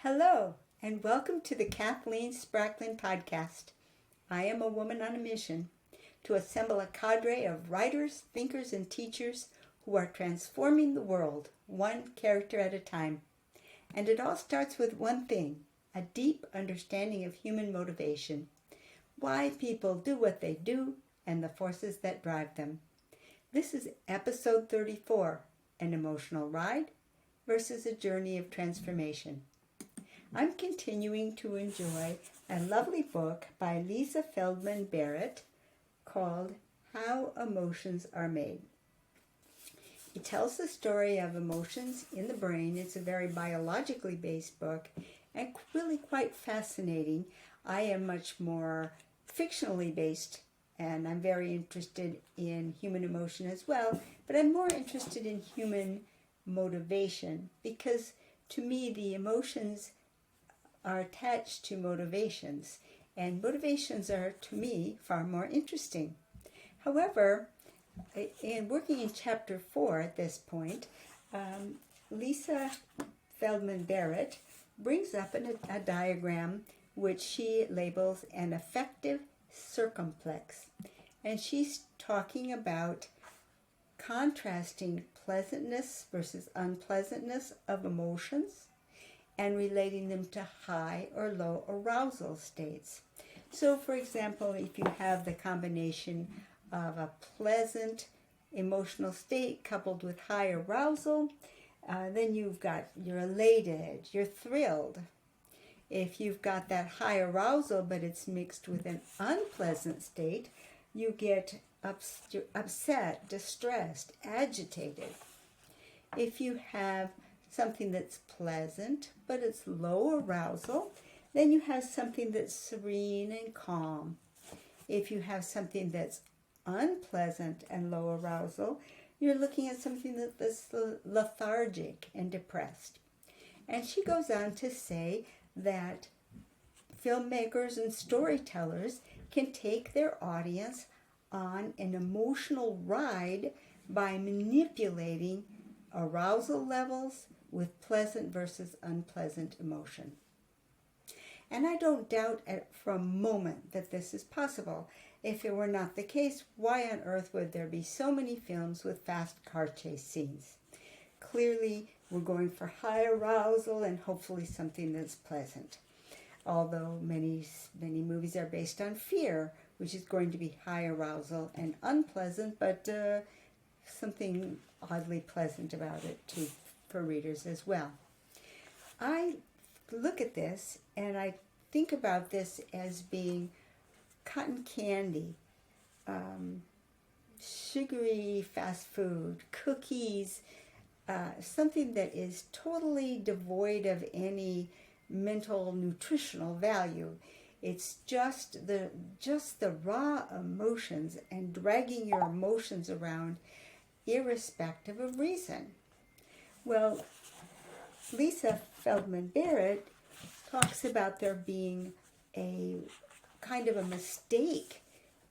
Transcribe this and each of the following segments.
Hello, and welcome to the Kathleen Spracklin podcast. I am a woman on a mission to assemble a cadre of writers, thinkers, and teachers who are transforming the world, one character at a time. And it all starts with one thing, a deep understanding of human motivation, why people do what they do, and the forces that drive them. This is episode 34, an emotional ride versus a journey of transformation. I'm continuing to enjoy a lovely book by Lisa Feldman Barrett called How Emotions Are Made. It tells the story of emotions in the brain. It's a very biologically based book and really quite fascinating. I am much more fictionally based, and I'm very interested in human emotion as well, but I'm more interested in human motivation because to me the emotions are attached to motivations, and motivations are, to me, far more interesting. However, in working in chapter 4 at this point, Lisa Feldman Barrett brings up a diagram which she labels an affective circumplex. And she's talking about contrasting pleasantness versus unpleasantness of emotions and relating them to high or low arousal states. So, for example, if you have the combination of a pleasant emotional state coupled with high arousal, then you're elated, you're thrilled. If you've got that high arousal but it's mixed with an unpleasant state, you get upset, distressed, agitated. If you have something that's pleasant but it's low arousal, then you have something that's serene and calm. If you have something that's unpleasant and low arousal, you're looking at something that's lethargic and depressed. And she goes on to say that filmmakers and storytellers can take their audience on an emotional ride by manipulating arousal levels with pleasant versus unpleasant emotion. And I don't doubt for a moment that this is possible. If it were not the case, why on earth would there be so many films with fast car chase scenes? Clearly, we're going for high arousal and hopefully something that's pleasant. Although many movies are based on fear, which is going to be high arousal and unpleasant, but something oddly pleasant about it too for readers as well. I look at this and I think about this as being cotton candy, sugary fast food, cookies, something that is totally devoid of any mental nutritional value. It's just the raw emotions and dragging your emotions around irrespective of reason. Well, Lisa Feldman Barrett talks about there being a kind of a mistake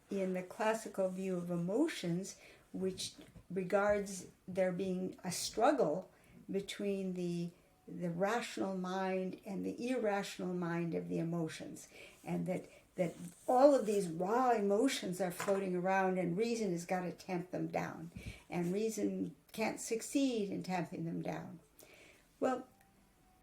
in the classical view of emotions, which regards there being a struggle between the rational mind and the irrational mind of the emotions, and that all of these raw emotions are floating around and reason has got to tamp them down, and reason can't succeed in tamping them down. Well,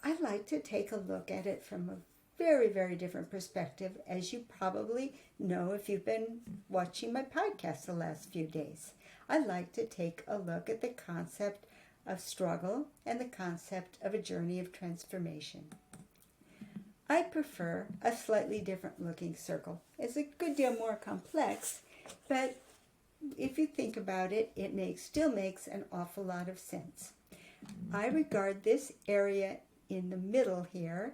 I like to take a look at it from a very, very different perspective, as you probably know if you've been watching my podcast the last few days. I like to take a look at the concept of struggle and the concept of a journey of transformation. I prefer a slightly different looking circle. It's a good deal more complex, but if you think about it, it still makes an awful lot of sense. I regard this area in the middle here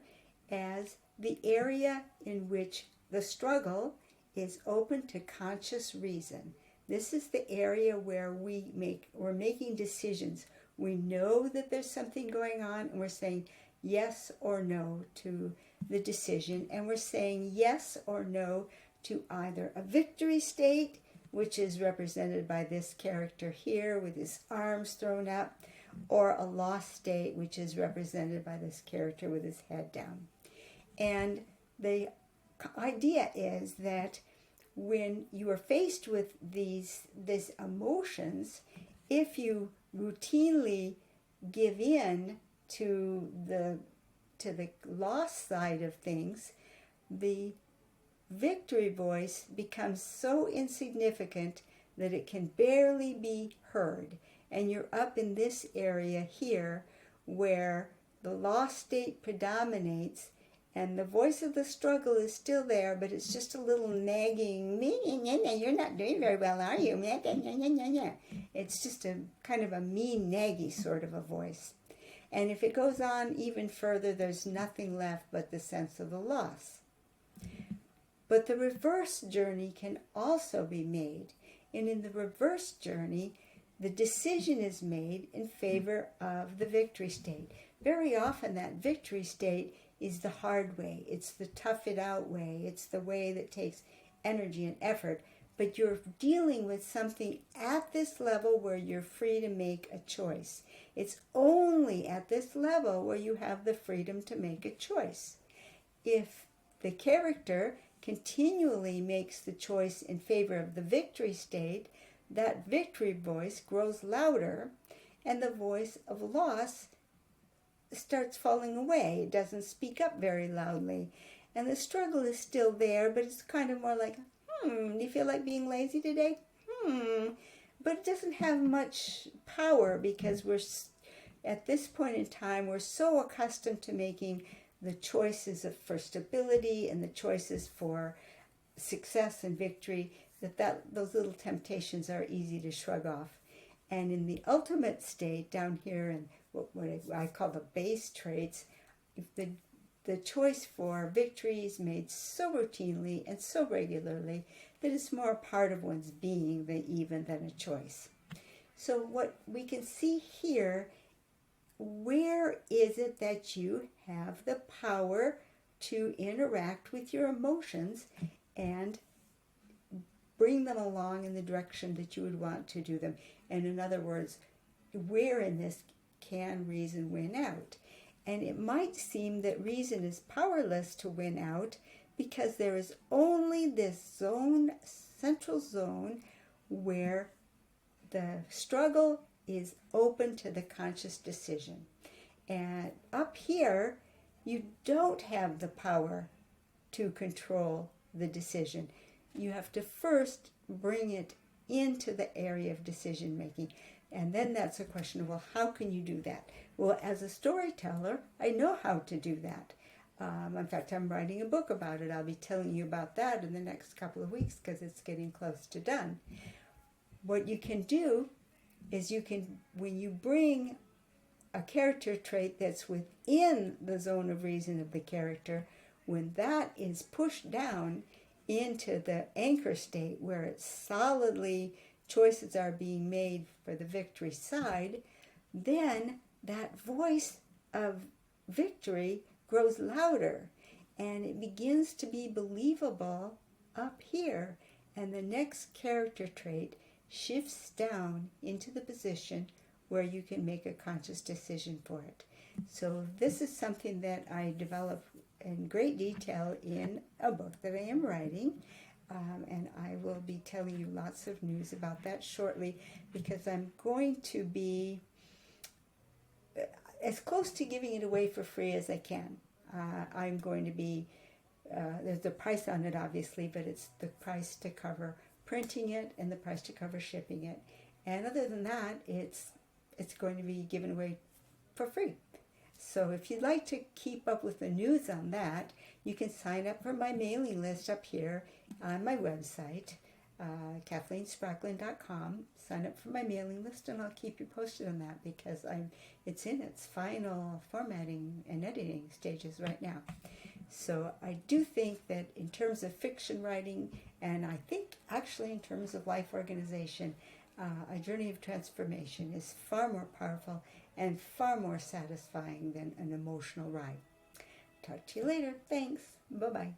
as the area in which the struggle is open to conscious reason. This is the area where we're making decisions. We know that there's something going on and we're saying yes or no to the decision, and we're saying yes or no to either a victory state, which is represented by this character here with his arms thrown up, or a lost state, which is represented by this character with his head down. And the idea is that when you are faced with these emotions, if you routinely give in to the lost side of things, the victory voice becomes so insignificant that it can barely be heard. And you're up in this area here where the lost state predominates, and the voice of the struggle is still there, but it's just a little nagging, you're not doing very well, are you? It's just a kind of a mean, naggy sort of a voice. And if it goes on even further, there's nothing left but the sense of the loss. But the reverse journey can also be made. And in the reverse journey, the decision is made in favor of the victory state. Very often that victory state is the hard way. It's the tough it out way. It's the way that takes energy and effort. But you're dealing with something at this level where you're free to make a choice. It's only at this level where you have the freedom to make a choice. If the character continually makes the choice in favor of the victory state, that victory voice grows louder, and the voice of loss starts falling away. It doesn't speak up very loudly. And the struggle is still there, but it's kind of more like, do you feel like being lazy today? But it doesn't have much power because we're, at this point in time, we're so accustomed to making the choices for stability and the choices for success and victory that those little temptations are easy to shrug off. And in the ultimate state down here in what I call the base traits, if the choice for victory is made so routinely and so regularly that it's more a part of one's being than a choice. So what we can see here, where is it that you have the power to interact with your emotions and bring them along in the direction that you would want to do them? And in other words, where in this can reason win out? And it might seem that reason is powerless to win out because there is only this zone, central zone, where the struggle is open to the conscious decision. And up here, you don't have the power to control the decision. You have to first bring it into the area of decision making. And then that's a question of, well, how can you do that? Well, as a storyteller, I know how to do that. In fact, I'm writing a book about it. I'll be telling you about that in the next couple of weeks because it's getting close to done. What you can do is when you bring a character trait that's within the zone of reason of the character, when that is pushed down into the anchor state where it's solidly choices are being made for the victory side, then that voice of victory grows louder and it begins to be believable up here, and the next character trait shifts down into the position where you can make a conscious decision for it. So this is something that I develop in great detail in a book that I am writing, and I will be telling you lots of news about that shortly because I'm going to be as close to giving it away for free as I can. I'm going to be, there's a price on it obviously, but it's the price to cover printing it and the price to cover shipping it. And other than that, it's going to be given away for free. So if you'd like to keep up with the news on that, you can sign up for my mailing list up here on my website, KathleenSpracklin.com. Sign up for my mailing list and I'll keep you posted on that because it's in its final formatting and editing stages right now. So I do think that in terms of fiction writing, and I think actually in terms of life organization, A Journey of Transformation is far more powerful and far more satisfying than an emotional ride. Talk to you later. Thanks. Bye-bye.